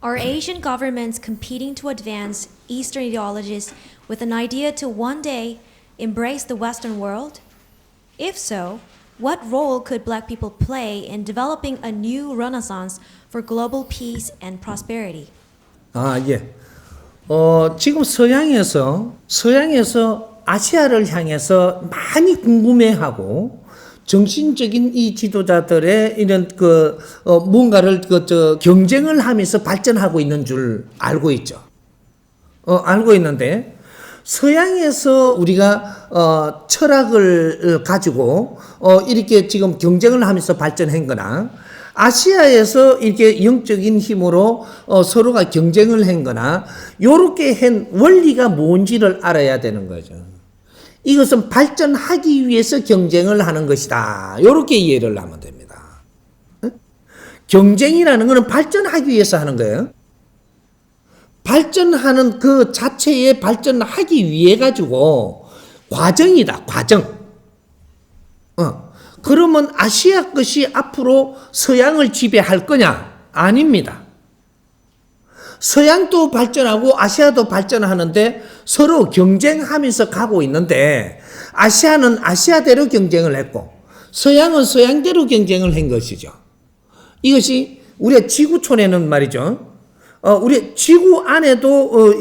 Are Asian governments competing to advance Eastern ideologies with an idea to one day embrace the Western world? If so, what role could Black people play in developing a new renaissance for global peace and prosperity? 예. 지금 서양에서 아시아를 향해서 많이 궁금해하고 정신적인 이 지도자들의 이런 뭔가를 경쟁을 하면서 발전하고 있는 줄 알고 있죠. 알고 있는데 서양에서 우리가 철학을 가지고 이렇게 지금 경쟁을 하면서 발전한 거나 아시아에서 이렇게 영적인 힘으로 서로가 경쟁을 한 거나 요렇게 한 원리가 뭔지를 알아야 되는 거죠. 이것은 발전하기 위해서 경쟁을 하는 것이다. 요렇게 이해를 하면 됩니다. 경쟁이라는 것은 발전하기 위해서 하는 거예요. 발전하는 그 자체에 발전하기 위해 가지고 과정이다. 과정. 그러면 아시아 것이 앞으로 서양을 지배할 거냐? 아닙니다. 서양도 발전하고 아시아도 발전하는데 서로 경쟁하면서 가고 있는데 아시아는 아시아대로 경쟁을 했고 서양은 서양대로 경쟁을 한 것이죠. 이것이 우리가 지구촌에는 말이죠. 우리 지구 안에도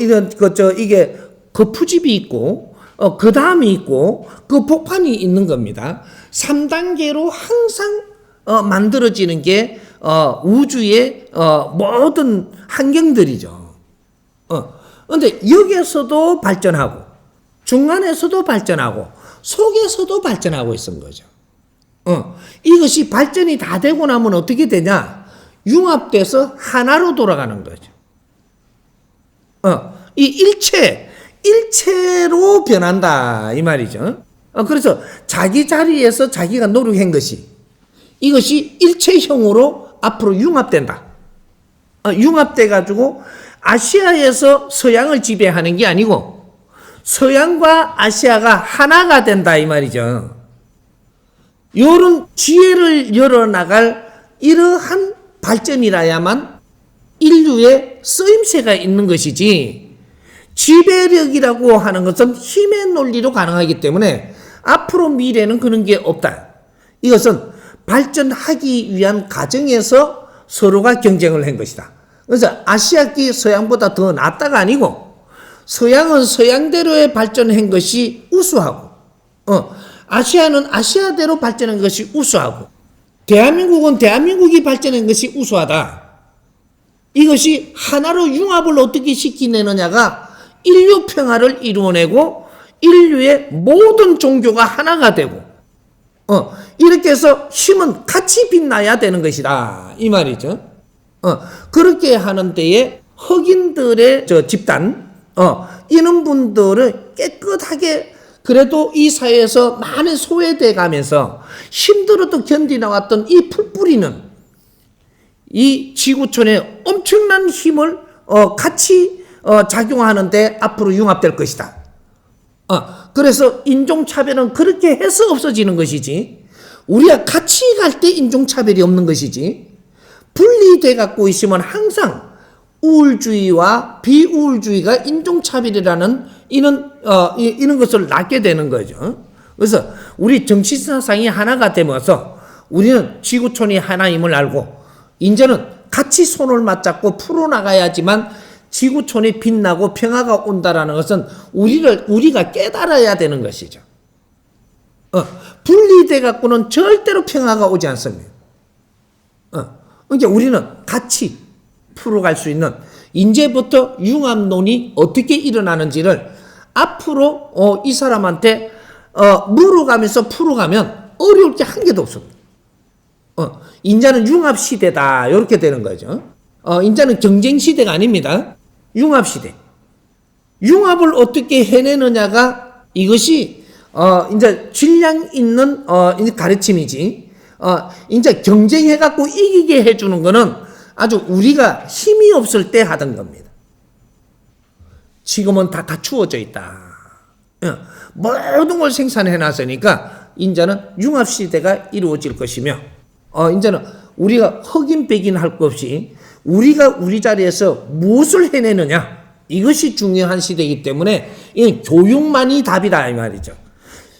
이게 거푸집이 있고 그 다음이 있고 그 복판이 있는 겁니다. 3단계로 항상 만들어지는 게 우주의 모든 환경들이죠. 그런데 여기에서도 발전하고 중간에서도 발전하고 속에서도 발전하고 있는 거죠. 이것이 발전이 다 되고 나면 어떻게 되냐? 융합돼서 하나로 돌아가는 거죠. 이 일체로 변한다 이 말이죠. 그래서 자기 자리에서 자기가 노력한 것이 이것이 일체형으로 앞으로 융합된다. 융합돼 가지고 아시아에서 서양을 지배하는 게 아니고 서양과 아시아가 하나가 된다 이 말이죠. 이런 지혜를 열어나갈 이러한 발전이라야만 인류의 쓰임새가 있는 것이지 지배력이라고 하는 것은 힘의 논리로 가능하기 때문에 앞으로 미래는 그런 게 없다. 이것은 발전하기 위한 과정에서 서로가 경쟁을 한 것이다. 그래서 아시아기 서양보다 더 낫다가 아니고 서양은 서양대로의 발전한 것이 우수하고 아시아는 아시아대로 발전한 것이 우수하고 대한민국은 대한민국이 발전한 것이 우수하다. 이것이 하나로 융합을 어떻게 시키내느냐가 인류 평화를 이루어내고 인류의 모든 종교가 하나가 되고 이렇게 해서 힘은 같이 빛나야 되는 것이다 이 말이죠. 그렇게 하는 데에 흑인들의 집단 이런 분들을 깨끗하게 그래도 이 사회에서 많이 소외돼 가면서 힘들어도 견디나왔던 이 풀뿌리는 이 지구촌에 엄청난 힘을 같이 작용하는데 앞으로 융합될 것이다. 그래서 인종차별은 그렇게 해서 없어지는 것이지 우리가 같이 갈 때 인종차별이 없는 것이지 분리돼 갖고 있으면 항상 우울주의와 비우울주의가 인종차별이라는 이런 것을 낳게 되는 거죠. 그래서 우리 정치사상이 하나가 되면서 우리는 지구촌이 하나임을 알고 이제는 같이 손을 맞잡고 풀어나가야지만 지구촌이 빛나고 평화가 온다라는 것은 우리가 깨달아야 되는 것이죠. 분리돼 갖고는 절대로 평화가 오지 않습니다. 그러니까 우리는 같이 풀어갈 수 있는 이제부터 융합론이 어떻게 일어나는지를 앞으로 이 사람한테 물어가면서 풀어가면 어려울 게 한 개도 없습니다. 인자는 융합 시대다 이렇게 되는 거죠. 인자는 경쟁 시대가 아닙니다. 융합 시대. 융합을 어떻게 해내느냐가 이것이 이제 질량 있는 가르침이지. 이제 경쟁해 갖고 이기게 해주는 거는 아주 우리가 힘이 없을 때 하던 겁니다. 지금은 다 갖추어져 있다. 모든 걸 생산해 놨으니까 이제는 융합 시대가 이루어질 것이며 이제는 우리가 흑인 백인 할 것 없이 우리가 우리 자리에서 무엇을 해내느냐, 이것이 중요한 시대이기 때문에 이건 교육만이 답이다 이 말이죠.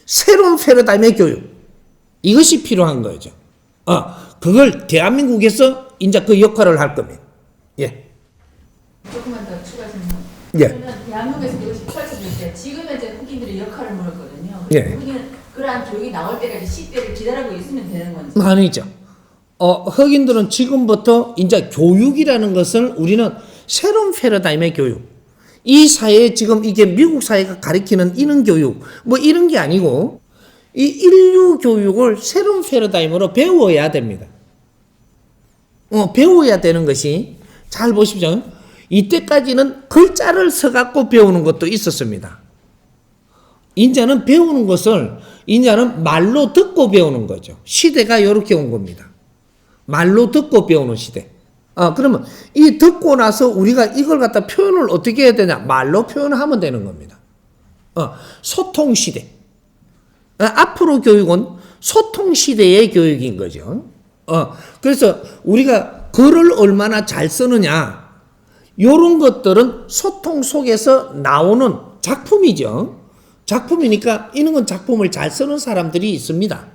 새로운 패러다임의 교육, 이것이 필요한 거죠. 그걸 대한민국에서 이제 그 역할을 할 겁니다. 예. 조금만 더 추가해서. 예. 그러면 대한민국에서 이것이 펼쳐질 때 지금 현재 흑인들의 역할을 물었거든요. 예. 흑인은 그러한 교육이 나올 때까지 시대를 기다리고 있으면 되는 건지. 아니죠. 흑인들은 지금부터 이제 교육이라는 것을 우리는 새로운 패러다임의 교육. 이 사회에 지금 이게 미국 사회가 가리키는 이런 교육, 뭐 이런 게 아니고 이 인류 교육을 새로운 패러다임으로 배워야 됩니다. 배워야 되는 것이, 잘 보십시오. 이때까지는 글자를 써갖고 배우는 것도 있었습니다. 이제는 배우는 것을, 이제는 말로 듣고 배우는 거죠. 시대가 이렇게 온 겁니다. 말로 듣고 배우는 시대. 그러면 이 듣고 나서 우리가 이걸 갖다 표현을 어떻게 해야 되냐? 말로 표현하면 되는 겁니다. 소통 시대. 앞으로 교육은 소통 시대의 교육인 거죠. 그래서 우리가 글을 얼마나 잘 쓰느냐, 이런 것들은 소통 속에서 나오는 작품이죠. 작품이니까 이런 건 작품을 잘 쓰는 사람들이 있습니다.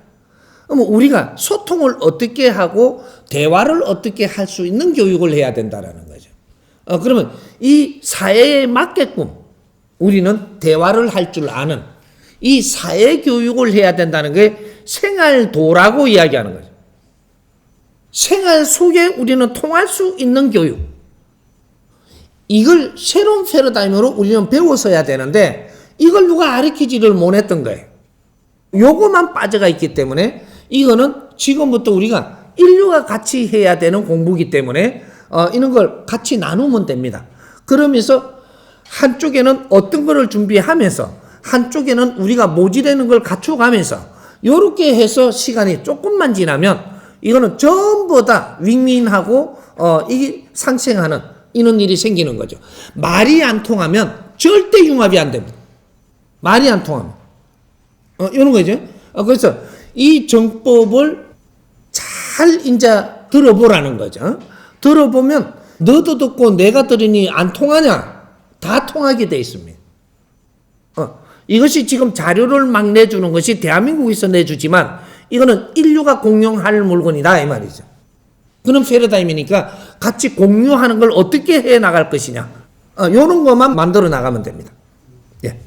그럼 우리가 소통을 어떻게 하고 대화를 어떻게 할 수 있는 교육을 해야 된다라는 거죠. 그러면 이 사회에 맞게끔 우리는 대화를 할 줄 아는 이 사회 교육을 해야 된다는 게 생활도라고 이야기하는 거죠. 생활 속에 우리는 통할 수 있는 교육. 이걸 새로운 패러다임으로 우리는 배워서야 되는데 이걸 누가 가르치지를 못했던 거예요. 요거만 빠져가 있기 때문에 이거는 지금부터 우리가 인류가 같이 해야 되는 공부이기 때문에 이런 걸 같이 나누면 됩니다. 그러면서 한쪽에는 어떤 거를 준비하면서 한쪽에는 우리가 모자라는 걸 갖춰가면서 이렇게 해서 시간이 조금만 지나면 이거는 전부 다 윈윈하고 이게 상생하는 이런 일이 생기는 거죠. 말이 안 통하면 절대 융합이 안 됩니다. 말이 안 통하면. 이런 거죠. 그래서 이 정법을 잘 이제 들어보라는 거죠. 들어보면 너도 듣고 내가 들으니 안 통하냐? 다 통하게 돼 있습니다. 이것이 지금 자료를 막 내주는 것이 대한민국에서 내주지만 이거는 인류가 공용할 물건이다 이 말이죠. 그런 패러다임이니까 같이 공유하는 걸 어떻게 해 나갈 것이냐. 이런 것만 만들어 나가면 됩니다. 예.